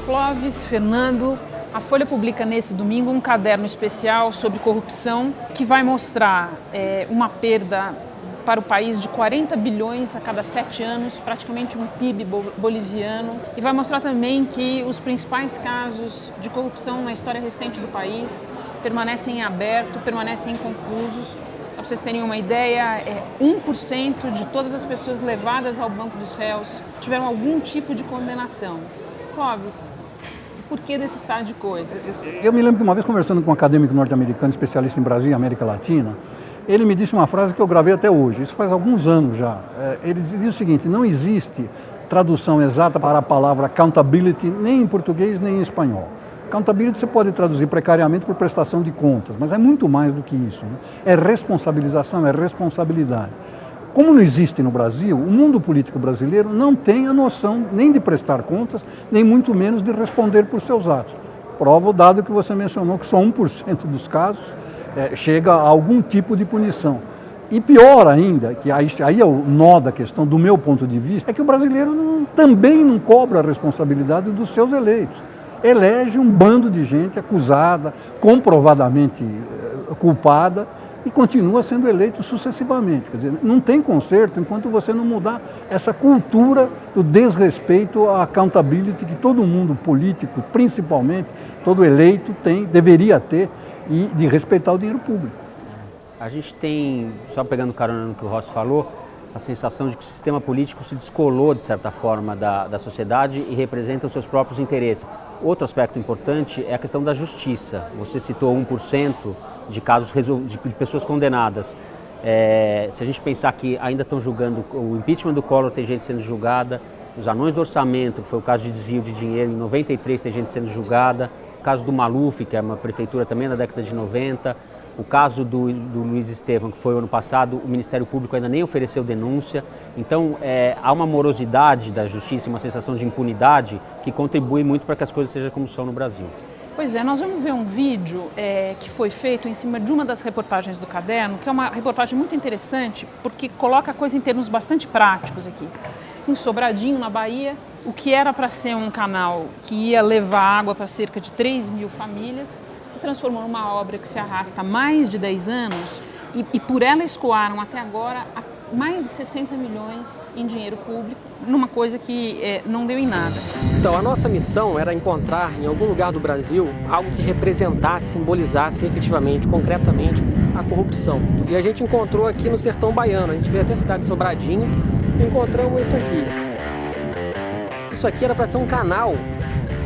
Clóvis, Fernando, a Folha publica nesse domingo um caderno especial sobre corrupção que vai mostrar uma perda para o país de 40 bilhões a cada 7 anos, praticamente um PIB boliviano. E vai mostrar também que os principais casos de corrupção na história recente do país permanecem em aberto, permanecem inconclusos. Para vocês terem uma ideia, 1% de todas as pessoas levadas ao banco dos réus tiveram algum tipo de condenação. Clóvis, por que desse estado de coisas? Eu me lembro que uma vez conversando com um acadêmico norte-americano, especialista em Brasil e América Latina, ele me disse uma frase que eu gravei até hoje, isso faz alguns anos já. Ele diz o seguinte: não existe tradução exata para a palavra accountability, nem em português nem em espanhol. Accountability você pode traduzir precariamente por prestação de contas, mas é muito mais do que isso, né? É responsabilização, é responsabilidade. Como não existe no Brasil, o mundo político brasileiro não tem a noção nem de prestar contas, nem muito menos de responder por seus atos. Prova o dado que você mencionou, que só 1% dos casos chega a algum tipo de punição. E pior ainda, que aí é o nó da questão, do meu ponto de vista, é que o brasileiro também não cobra a responsabilidade dos seus eleitos. Elege um bando de gente acusada, comprovadamente culpada, e continua sendo eleito sucessivamente. Quer dizer, não tem conserto enquanto você não mudar essa cultura do desrespeito à accountability que todo mundo político, principalmente, todo eleito deveria ter, e de respeitar o dinheiro público. A gente tem, só pegando carona no que o Rossi falou, a sensação de que o sistema político se descolou, de certa forma, da sociedade e representa os seus próprios interesses. Outro aspecto importante é a questão da justiça. Você citou 1% de casos de pessoas condenadas. Se a gente pensar que ainda estão julgando o impeachment do Collor, tem gente sendo julgada, os anões do orçamento, que foi o caso de desvio de dinheiro, em 93 tem gente sendo julgada, o caso do Maluf, que é uma prefeitura também na década de 90, o caso do Luiz Estevam, que foi o ano passado, o Ministério Público ainda nem ofereceu denúncia. Então, há uma morosidade da justiça, uma sensação de impunidade que contribui muito para que as coisas sejam como são no Brasil. Pois é, nós vamos ver um vídeo que foi feito em cima de uma das reportagens do caderno, que é uma reportagem muito interessante, porque coloca a coisa em termos bastante práticos aqui. Em Sobradinho, na Bahia, o que era para ser um canal que ia levar água para cerca de 3 mil famílias, se transformou numa obra que se arrasta há mais de 10 anos e por ela escoaram até agora mais de 60 milhões em dinheiro público, numa coisa que não deu em nada. Então, a nossa missão era encontrar em algum lugar do Brasil algo que representasse, simbolizasse efetivamente, concretamente, a corrupção. E a gente encontrou aqui no sertão baiano, a gente veio até a cidade de Sobradinho e encontramos isso aqui. Isso aqui era para ser um canal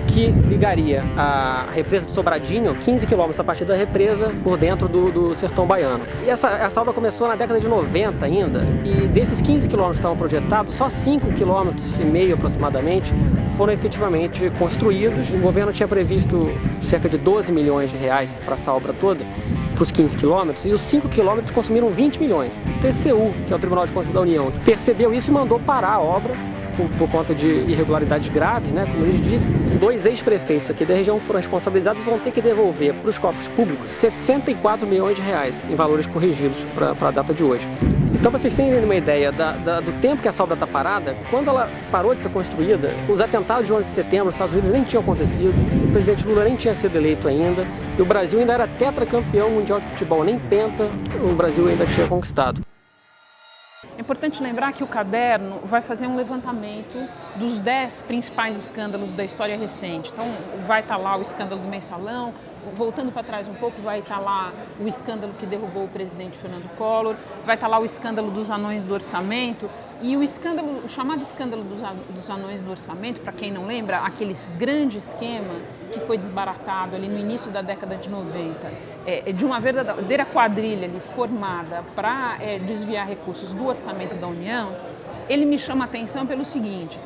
que ligaria a represa de Sobradinho, 15 quilômetros a partir da represa, por dentro do sertão baiano. E essa obra começou na década de 90 ainda, e desses 15 quilômetros que estavam projetados, só 5,5 quilômetros aproximadamente foram efetivamente construídos. O governo tinha previsto cerca de 12 milhões de reais para essa obra toda, para os 15 quilômetros, e os 5 quilômetros consumiram 20 milhões. O TCU, que é o Tribunal de Contas da União, percebeu isso e mandou parar a obra, por conta de irregularidades graves, né, como eles dizem. 2 ex-prefeitos aqui da região foram responsabilizados e vão ter que devolver para os cofres públicos 64 milhões de reais em valores corrigidos para a data de hoje. Então, para vocês terem uma ideia do tempo que essa obra está parada, quando ela parou de ser construída, os atentados de 11 de setembro nos Estados Unidos nem tinham acontecido, o presidente Lula nem tinha sido eleito ainda, e o Brasil ainda era tetracampeão mundial de futebol, nem penta o Brasil ainda tinha conquistado. É importante lembrar que o caderno vai fazer um levantamento dos 10 principais escândalos da história recente. Então, vai estar lá o escândalo do Mensalão, voltando para trás um pouco, vai estar lá o escândalo que derrubou o presidente Fernando Collor, vai estar lá o escândalo dos anões do orçamento e o chamado escândalo dos anões do orçamento, para quem não lembra, aquele grande esquema que foi desbaratado ali no início da década de 90, de uma verdadeira quadrilha ali formada para desviar recursos do orçamento da União. Ele me chama a atenção pelo seguinte: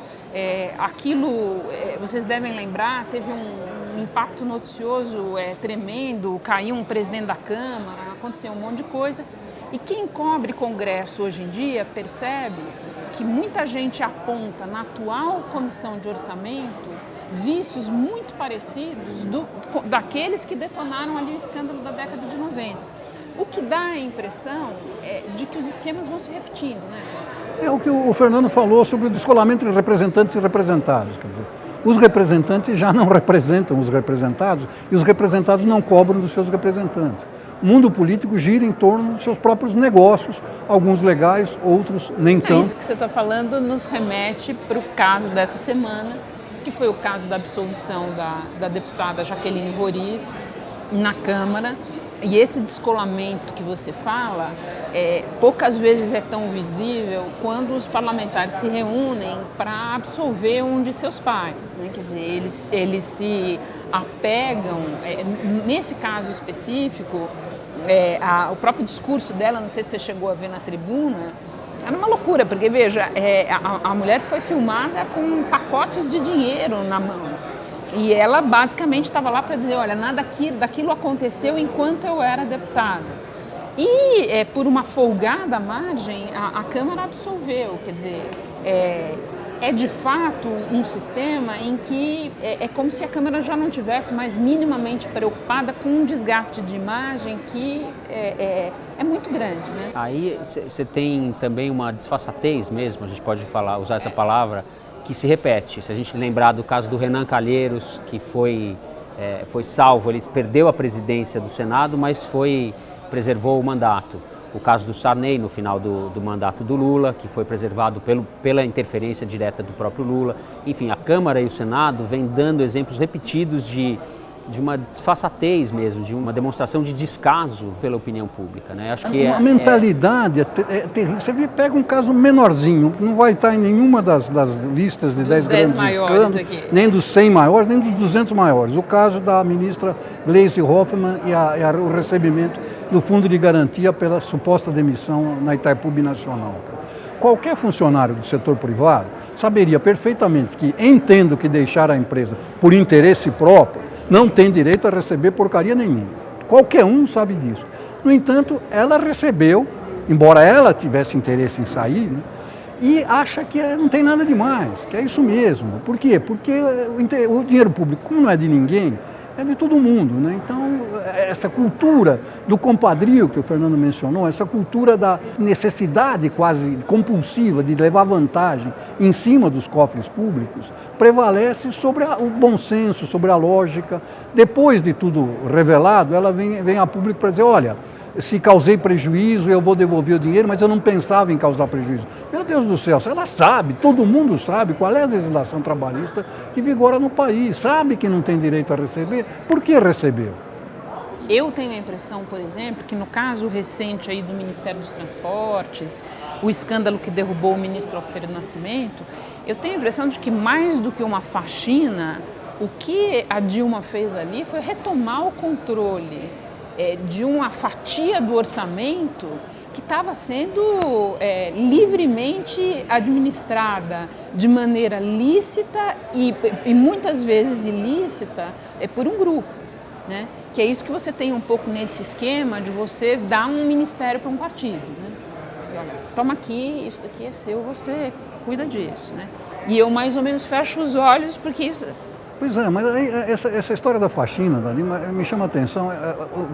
vocês devem lembrar, teve um impacto noticioso tremendo, caiu um presidente da Câmara, aconteceu um monte de coisa. E quem cobre Congresso hoje em dia percebe que muita gente aponta na atual comissão de orçamento vícios muito parecidos daqueles que detonaram ali o escândalo da década de 90. O que dá a impressão de que os esquemas vão se repetindo, né? É o que o Fernando falou sobre o descolamento de representantes e representados. Quer dizer, Os representantes já não representam os representados e os representados não cobram dos seus representantes. O mundo político gira em torno dos seus próprios negócios, alguns legais, outros nem tanto. Isso que você está falando nos remete para o caso dessa semana, que foi o caso da absolvição da deputada Jaqueline Roriz na Câmara. E esse descolamento que você fala, poucas vezes é tão visível quando os parlamentares se reúnem para absolver um de seus pares, né? Quer dizer, eles se apegam, nesse caso específico, o próprio discurso dela, não sei se você chegou a ver na tribuna, era uma loucura, porque veja, a mulher foi filmada com pacotes de dinheiro na mão. E ela basicamente estava lá para dizer, olha, nada daquilo aconteceu enquanto eu era deputada. E por uma folgada margem, a Câmara absolveu, quer dizer, é de fato um sistema em que é como se a Câmara já não tivesse mais minimamente preocupada com um desgaste de imagem que é muito grande, né? Aí você tem também uma desfaçatez mesmo, a gente pode usar essa palavra, que se repete. Se a gente lembrar do caso do Renan Calheiros, que foi salvo, ele perdeu a presidência do Senado, mas preservou o mandato. O caso do Sarney, no final do mandato do Lula, que foi preservado pela interferência direta do próprio Lula. Enfim, a Câmara e o Senado vêm dando exemplos repetidos de uma desfaçatez mesmo, de uma demonstração de descaso pela opinião pública, né? Acho que a mentalidade é terrível. Você pega um caso menorzinho, não vai estar em nenhuma das listas de 10 grandes escândalos, nem dos 100 maiores, nem dos 200 maiores. O caso da ministra Gleisi Hoffmann e o recebimento do Fundo de Garantia pela suposta demissão na Itaipu Binacional. Qualquer funcionário do setor privado saberia perfeitamente que, entendo que deixar a empresa por interesse próprio, não tem direito a receber porcaria nenhuma. Qualquer um sabe disso. No entanto, ela recebeu, embora ela tivesse interesse em sair, né, e acha que não tem nada demais, que é isso mesmo. Por quê? Porque o dinheiro público, como não é de ninguém, é de todo mundo, né? Então, essa cultura do compadrio que o Fernando mencionou, essa cultura da necessidade quase compulsiva de levar vantagem em cima dos cofres públicos, prevalece sobre o bom senso, sobre a lógica. Depois de tudo revelado, ela vem a público para dizer, olha, se causei prejuízo, eu vou devolver o dinheiro, mas eu não pensava em causar prejuízo. Meu Deus do céu, ela sabe, todo mundo sabe qual é a legislação trabalhista que vigora no país, sabe que não tem direito a receber, por que recebeu? Eu tenho a impressão, por exemplo, que no caso recente aí do Ministério dos Transportes, o escândalo que derrubou o ministro Alfredo Nascimento, eu tenho a impressão de que mais do que uma faxina, o que a Dilma fez ali foi retomar o controle de uma fatia do orçamento que estava sendo livremente administrada de maneira lícita e muitas vezes ilícita por um grupo, né? Que é isso que você tem um pouco nesse esquema de você dar um ministério para um partido, né? Olha, toma aqui, isso daqui é seu, você cuida disso, né? E eu mais ou menos fecho os olhos porque isso... Pois é, mas aí, essa história da faxina da Dilma me chama a atenção.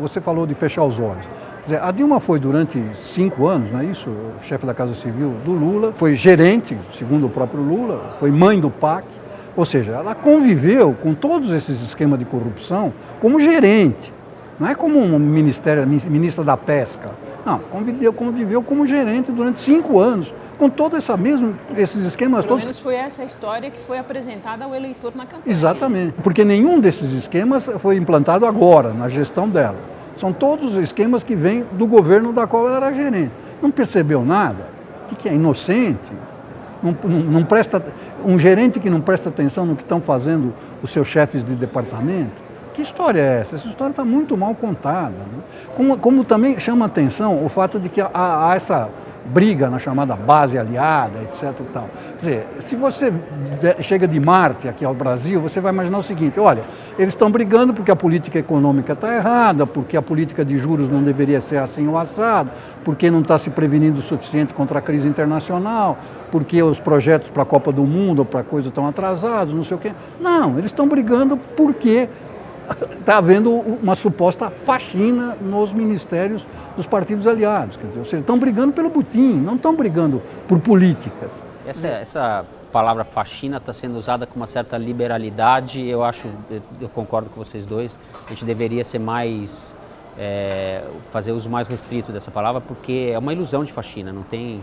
Você falou de fechar os olhos. Quer dizer, a Dilma foi durante 5 anos, não é isso? Chefe da Casa Civil do Lula, foi gerente, segundo o próprio Lula, foi mãe do PAC. Ou seja, ela conviveu com todos esses esquemas de corrupção como gerente. Não é como uma ministra da Pesca. Não, conviveu como gerente durante 5 anos, com todos esses esquemas. Pelo menos foi essa a história que foi apresentada ao eleitor na campanha. Exatamente, porque nenhum desses esquemas foi implantado agora, na gestão dela. São todos esquemas que vêm do governo da qual ela era gerente. Não percebeu nada? O que é? Inocente? Não presta, um gerente que não presta atenção no que estão fazendo os seus chefes de departamento? Que história é essa? Essa história está muito mal contada, né? Como também chama atenção o fato de que há essa briga na chamada base aliada, etc. e tal. Quer dizer, se você chega de Marte aqui ao Brasil, você vai imaginar o seguinte, olha, eles estão brigando porque a política econômica está errada, porque a política de juros não deveria ser assim ou assado, porque não está se prevenindo o suficiente contra a crise internacional, porque os projetos para a Copa do Mundo ou para coisa estão atrasados, não sei o quê. Não, eles estão brigando porque está havendo uma suposta faxina nos ministérios dos partidos aliados. Quer dizer, estão brigando pelo butim, não estão brigando por políticas. Essa palavra faxina está sendo usada com uma certa liberalidade. Eu concordo com vocês dois, a gente deveria ser mais, fazer uso mais restrito dessa palavra, porque é uma ilusão de faxina, não tem...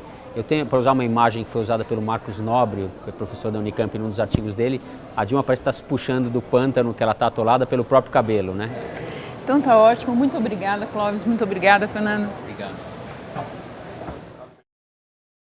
Para usar uma imagem que foi usada pelo Marcos Nobre, que é professor da Unicamp, num dos artigos dele, a Dilma parece estar se puxando do pântano que ela está atolada pelo próprio cabelo, né? Então tá ótimo, muito obrigada, Clóvis, muito obrigada, Fernando. Obrigado.